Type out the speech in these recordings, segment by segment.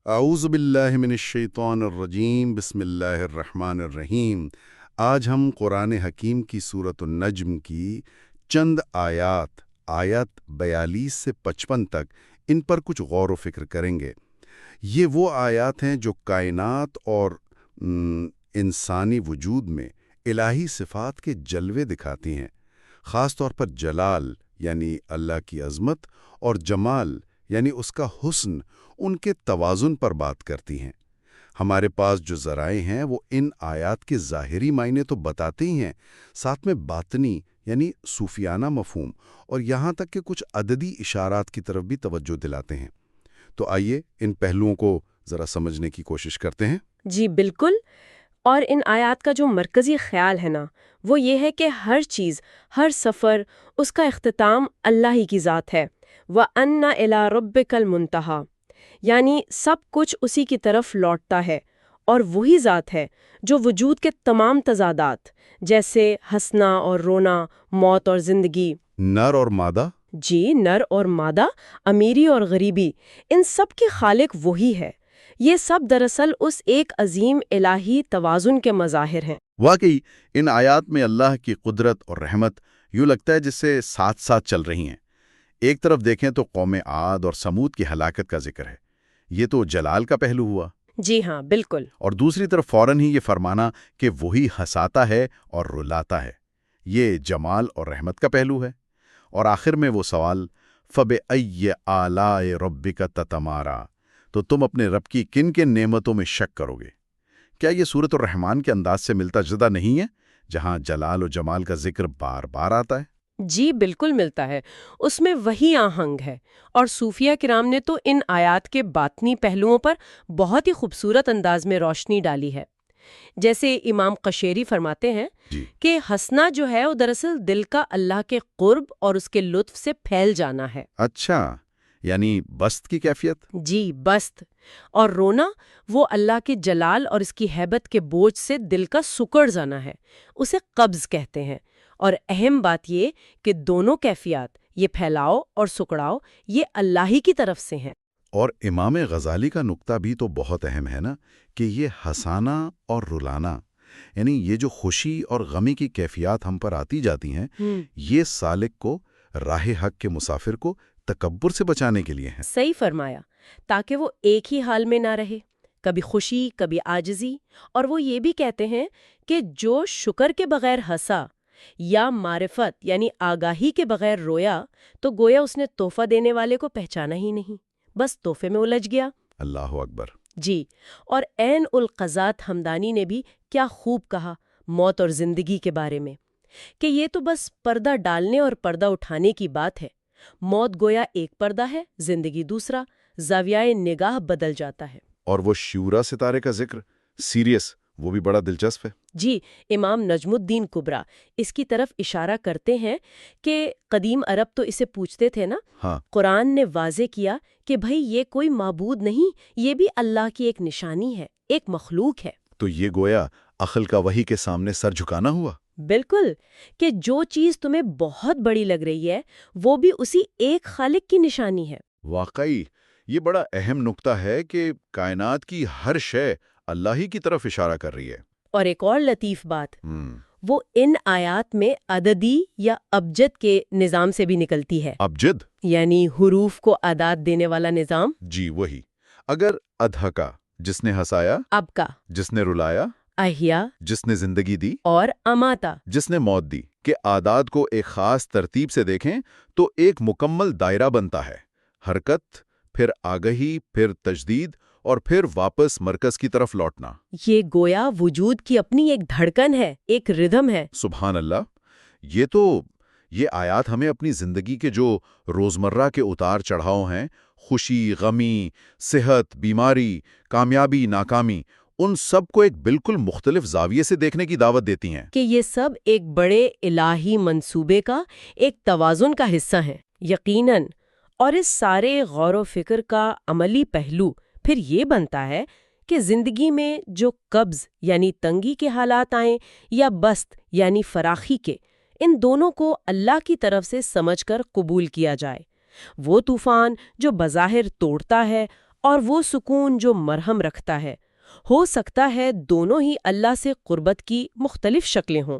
اعوذ باللہ من الشیطان الرجیم بسم اللہ الرحمن الرحیم۔ آج ہم قرآن حکیم کی سورۃ النجم کی چند آیات 42 سے 55 تک ان پر کچھ غور و فکر کریں گے۔ یہ وہ آیات ہیں جو کائنات اور انسانی وجود میں الہی صفات کے جلوے دکھاتی ہیں، خاص طور پر جلال یعنی اللہ کی عظمت اور جمال یعنی اس کا حسن، ان کے توازن پر بات کرتی ہیں۔ ہمارے پاس جو ذرائع ہیں وہ ان آیات کے ظاہری معنی تو بتاتے ہی ہیں، ساتھ میں باطنی یعنی صوفیانہ مفہوم اور یہاں تک کہ کچھ عددی اشارات کی طرف بھی توجہ دلاتے ہیں۔ تو آئیے ان پہلوؤں کو ذرا سمجھنے کی کوشش کرتے ہیں۔ جی بالکل۔ اور ان آیات کا جو مرکزی خیال ہے نا، وہ یہ ہے کہ ہر چیز، ہر سفر، اس کا اختتام اللہ ہی کی ذات ہے۔ وَأَنَّ إِلَىٰ رَبِّكَ الْمُنتَهَىٰ، یعنی سب کچھ اسی کی طرف لوٹتا ہے، اور وہی ذات ہے جو وجود کے تمام تضادات جیسے ہنسنا اور رونا، موت اور زندگی، نر اور مادہ، جی نر اور مادہ، امیری اور غریبی، ان سب کے خالق وہی ہے۔ یہ سب دراصل اس ایک عظیم الہی توازن کے مظاہر ہیں۔ واقعی ان آیات میں اللہ کی قدرت اور رحمت یوں لگتا ہے جس سے ساتھ ساتھ چل رہی ہیں۔ ایک طرف دیکھیں تو قوم عاد اور سمود کی ہلاکت کا ذکر ہے، یہ تو جلال کا پہلو ہوا۔ جی ہاں بالکل۔ اور دوسری طرف فوراً ہی یہ فرمانا کہ وہی ہنساتا ہے اور رلاتا ہے، یہ جمال اور رحمت کا پہلو ہے۔ اور آخر میں وہ سوال فَبِأَيِّ آلَاءِ رَبِّكَ تَتَمَارَىٰ، تو تم اپنے رب کی کن کن نعمتوں میں شک کرو گے؟ کیا یہ سورۃ الرحمن کے انداز سے ملتا جدا نہیں ہے، جہاں جلال و جمال کا ذکر بار بار آتا ہے؟ جی بالکل ملتا ہے، اس میں وہی آہنگ ہے۔ اور صوفیہ کرام نے تو ان آیات کے باطنی پہلوؤں پر بہت ہی خوبصورت انداز میں روشنی ڈالی ہے۔ جیسے امام قشیری فرماتے ہیں کہ ہنسنا جو ہے وہ دراصل دل کا اللہ کے قرب اور اس کے لطف سے پھیل جانا ہے۔ اچھا، یعنی بست کی کیفیت؟ جی بست۔ اور رونا وہ اللہ کے جلال اور اس کی ہیبت کے بوجھ سے دل کا سکڑ جانا ہے، اسے قبض کہتے ہیں۔ اور اہم بات یہ کہ دونوں کیفیات، یہ پھیلاؤ اور سکڑاؤ، یہ اللہ ہی کی طرف سے ہیں۔ اور امام غزالی کا نقطہ بھی تو بہت اہم ہے نا، کہ یہ ہنسانا اور رلانا، یعنی یہ جو خوشی اور غمی کی کیفیات ہم پر آتی جاتی ہیں، یہ سالک کو، راہ حق کے مسافر کو تکبر سے بچانے کے لیے ہیں۔ صحیح فرمایا، تاکہ وہ ایک ہی حال میں نہ رہے، کبھی خوشی کبھی عاجزی۔ اور وہ یہ بھی کہتے ہیں کہ جو شکر کے بغیر ہنسا یا معرفت یعنی آگاہی کے بغیر رویا، تو گویا اس نے تحفہ دینے والے کو پہچانا ہی نہیں، بس تحفے میں الجھ گیا۔ اللہ اکبر۔ جی، اور عین القضات ہمدانی نے بھی کیا خوب کہا موت اور زندگی کے بارے میں، کہ یہ تو بس پردہ ڈالنے اور پردہ اٹھانے کی بات ہے۔ موت گویا ایک پردہ ہے، زندگی دوسرا، زاویہ نگاہ بدل جاتا ہے۔ اور وہ شعورا ستارے کا ذکر، سیریس، وہ بھی بڑا دلچسپ ہے۔ جی، امام نجم الدین کبریٰ اس کی طرف اشارہ کرتے ہیں کہ قدیم عرب تو اسے پوچھتے تھے نا، قرآن نے واضح کیا کہ بھئی یہ کوئی معبود نہیں، یہ بھی اللہ کی ایک نشانی ہے، ایک مخلوق ہے۔ تو یہ گویا عقل کا وحی کے سامنے سر جھکانا ہوا۔ بالکل، کہ جو چیز تمہیں بہت بڑی لگ رہی ہے وہ بھی اسی ایک خالق کی نشانی ہے۔ واقعی یہ بڑا اہم نقطہ ہے کہ کائنات کی ہر شے اللہ ہی کی طرف اشارہ کر رہی ہے۔ اور ایک اور لطیف بات، وہ ان آیات میں عددی یا ابجد کے نظام سے بھی نکلتی ہے۔ ابجد یعنی حروف کو اعداد دینے والا نظام۔ جی وہی، اگر ادھکا جس نے ہنسایا، اب کا جس نے رلایا، احیا جس نے زندگی دی، اور اماتا جس نے موت دی، کہ اعداد کو ایک خاص ترتیب سے دیکھیں تو ایک مکمل دائرہ بنتا ہے، حرکت، پھر آگہی، پھر تجدید، اور پھر واپس مرکز کی طرف لوٹنا۔ یہ گویا وجود کی اپنی ایک دھڑکن ہے، ایک ردھم ہے۔ سبحان اللہ۔ یہ آیات ہمیں اپنی زندگی کے جو روزمرہ کے اتار چڑھاؤ ہیں، خوشی، غمی، صحت، بیماری، کامیابی، ناکامی، ان سب کو ایک بالکل مختلف زاویے سے دیکھنے کی دعوت دیتی ہیں، کہ یہ سب ایک بڑے الہی منصوبے کا، ایک توازن کا حصہ ہیں، یقیناً۔ اور اس سارے غور و فکر کا عملی پہلو پھر یہ بنتا ہے کہ زندگی میں جو قبض یعنی تنگی کے حالات آئیں یا بست یعنی فراخی کے، ان دونوں کو اللہ کی طرف سے سمجھ کر قبول کیا جائے۔ وہ طوفان جو بظاہر توڑتا ہے اور وہ سکون جو مرہم رکھتا ہے۔ ہو سکتا ہے دونوں ہی اللہ سے قربت کی مختلف شکلیں ہوں۔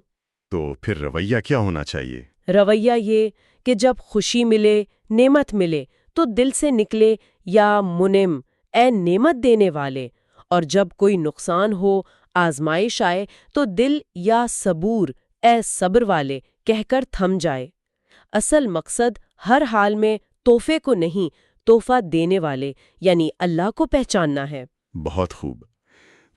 تو پھر رویہ کیا ہونا چاہیے؟ رویہ یہ کہ جب خوشی ملے، نعمت ملے تو دل سے نکلے یا منعم، اے نعمت دینے والے، اور جب کوئی نقصان ہو، آزمائش آئے تو دل یا صبور، اے صبر والے کہہ کر تھم جائے۔ اصل مقصد ہر حال میں تحفے کو نہیں، تحفہ دینے والے یعنی اللہ کو پہچاننا ہے۔ بہت خوب۔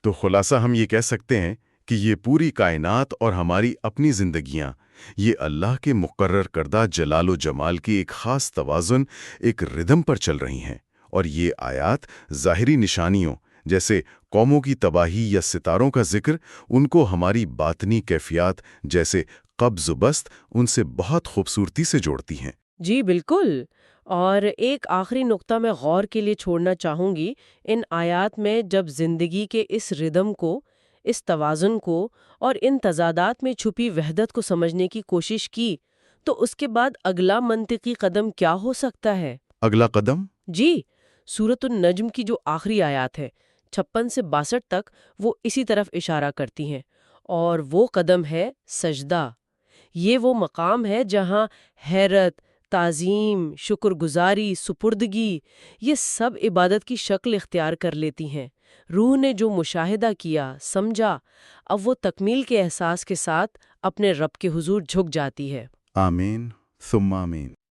تو خلاصہ ہم یہ کہہ سکتے ہیں کہ یہ پوری کائنات اور ہماری اپنی زندگیاں یہ اللہ کے مقرر کردہ جلال و جمال کی ایک خاص توازن، ایک ردھم پر چل رہی ہیں، اور یہ آیات ظاہری نشانیوں جیسے قوموں کی تباہی یا ستاروں کا ذکر ان کو ہماری باطنی کیفیات جیسے قبض و بست ان سے بہت خوبصورتی سے جوڑتی ہیں۔ جی بالکل۔ اور ایک آخری نقطہ میں غور کے لیے چھوڑنا چاہوں گی، ان آیات میں جب زندگی کے اس ردم کو، اس توازن کو اور ان تضادات میں چھپی وحدت کو سمجھنے کی کوشش کی، تو اس کے بعد اگلا منطقی قدم کیا ہو سکتا ہے؟ اگلا قدم؟ جی، سورۃ النجم کی جو آخری آیات ہے 56 سے 62 تک، وہ اسی طرف اشارہ کرتی ہیں، اور وہ قدم ہے سجدہ۔ یہ وہ مقام ہے جہاں حیرت، تعظیم، شکر گزاری، سپردگی، یہ سب عبادت کی شکل اختیار کر لیتی ہیں۔ روح نے جو مشاہدہ کیا، سمجھا، اب وہ تکمیل کے احساس کے ساتھ اپنے رب کے حضور جھک جاتی ہے۔ آمین ثم آمین۔